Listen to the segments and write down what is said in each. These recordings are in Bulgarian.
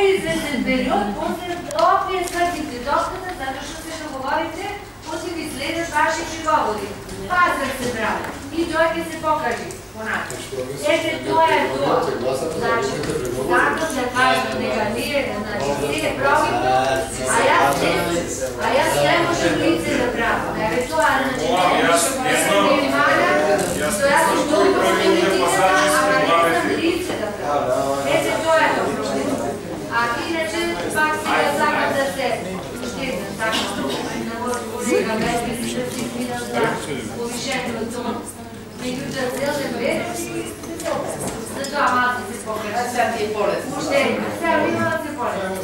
известен период, после опие свъртите доската, защото се договорите, после ви следят ваши приговори. Пазар се прави. И той ќе се покажи. Ете, тоа е тоа. Значи, сакам да кажам дека ние, значи, се правимо, а јас не можем лице да правам. Еве тоа, значи, не внимава, што јас се толку политиката, ама не знам лице да правам. Ете, тоа е проблем. А иначе, пак сега сакам да се штедам, така, на мојот колега, беше да си минал за повишението. Меѓутоа, целден верен и затоа малко се покажа. А сега ти е полезно. Уште една. Сега ви малко се полезно.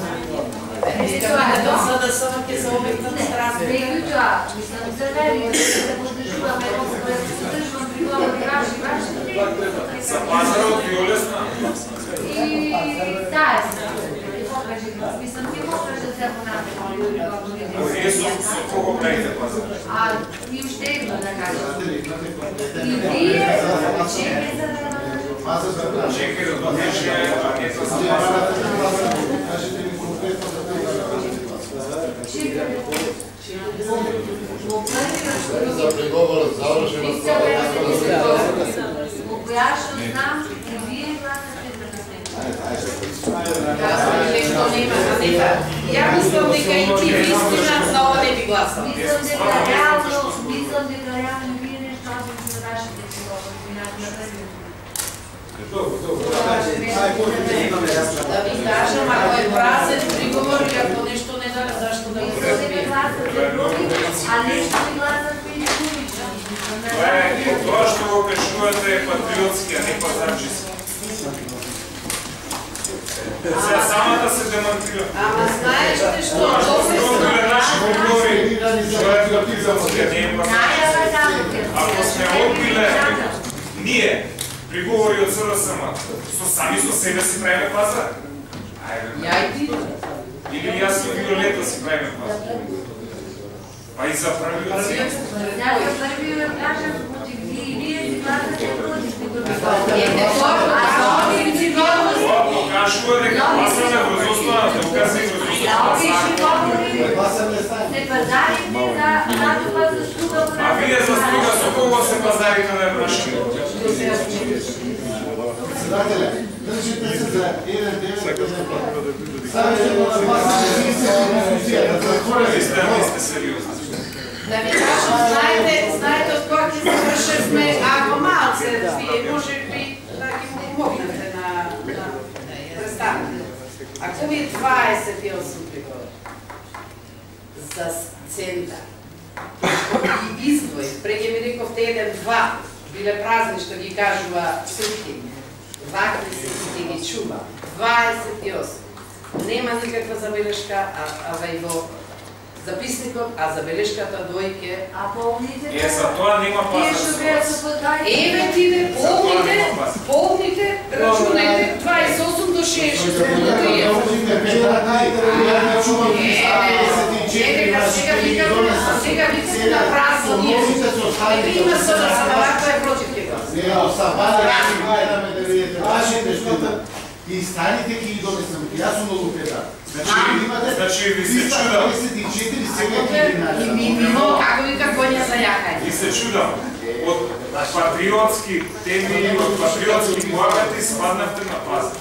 За да съм ке за обектът страна. Меѓутоа, мислам за вери, да поддржуваме едно, да поддржувам приговори ваши. За пазара от Виолесна. И таа е покажи, мислам ќе покажа се понатаму. Вие со кого правите пазар? И уште едно да кажам. И вие, чекай за да... Чекай да допише анкета за пазар. За преговор, завършена става. По која што знам, и вие гласате за Ја мислам дека и ти вистина за ова не би гласал. Мислам дека реално вие нешто обично за вашите приговори на први. Да ви кажам, ако е празен приговор или ако нещо не дава, зашто да го разбие? А нешто ви гласат пиликувича. Това, што го кажувате е патриотски, а не пазарчески. Сега самата се демонтира. Ама знаеш ли што? Друго е наши приговори. Това е патриотски, а не е пазарчески. Ако сме отбиле ние приговори од СДСМ, сами со себе си правиме пазар? Ја и ти? Или јас и Виолета си правиме пазар? Па и за правилци. Сега први да кажам, и вие си гласате против Това покажува дека пасаме врз основа на докази и врз основа се пазарите за натопа за струга. А вие за струга со кого се пазарите да ја прашаме? Председателя, държите се за един ден. Ви сте сериозни. Да ви кажам, знаете от кога ќе завршевме, ако малце, вие може би да ги му помогнете на представите. Ако ви 28 приговори за центар и издвој, преќе ми рековте 1-2, биле празни што ги кажува сутки, вакви се ќе ги чува, 28. Нема никаква забелешка, а во записникот, а забелешката дојке. А полните? За тоа нема пазар. Еве тиде, полните, рачунајте 28 до 66. Сега викате на празно ние. Еве има сада, ваква е против тega. И станите ги ги донесам, јас сум много педа. Значи ви се чудам. 24 сега ги Мимо, како вика коња за јакај. Ви се чудам. Од патриотски теми и од патриотски муабети спаднавте на пазар.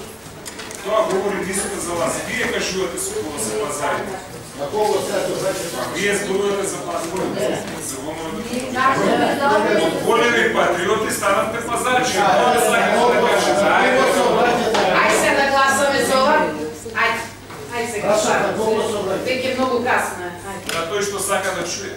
Тоа говори диско за вас. Вие кажувате со кого се пазарите. На кого сега тоа беше? Вие зборувате за пазар. Од големи патриоти станавте пазарчи. Тоа да сакате да кажете. Ај се да гласаме за ова. Ај сега. Веќе многу касно е. На тој што сака да чуе.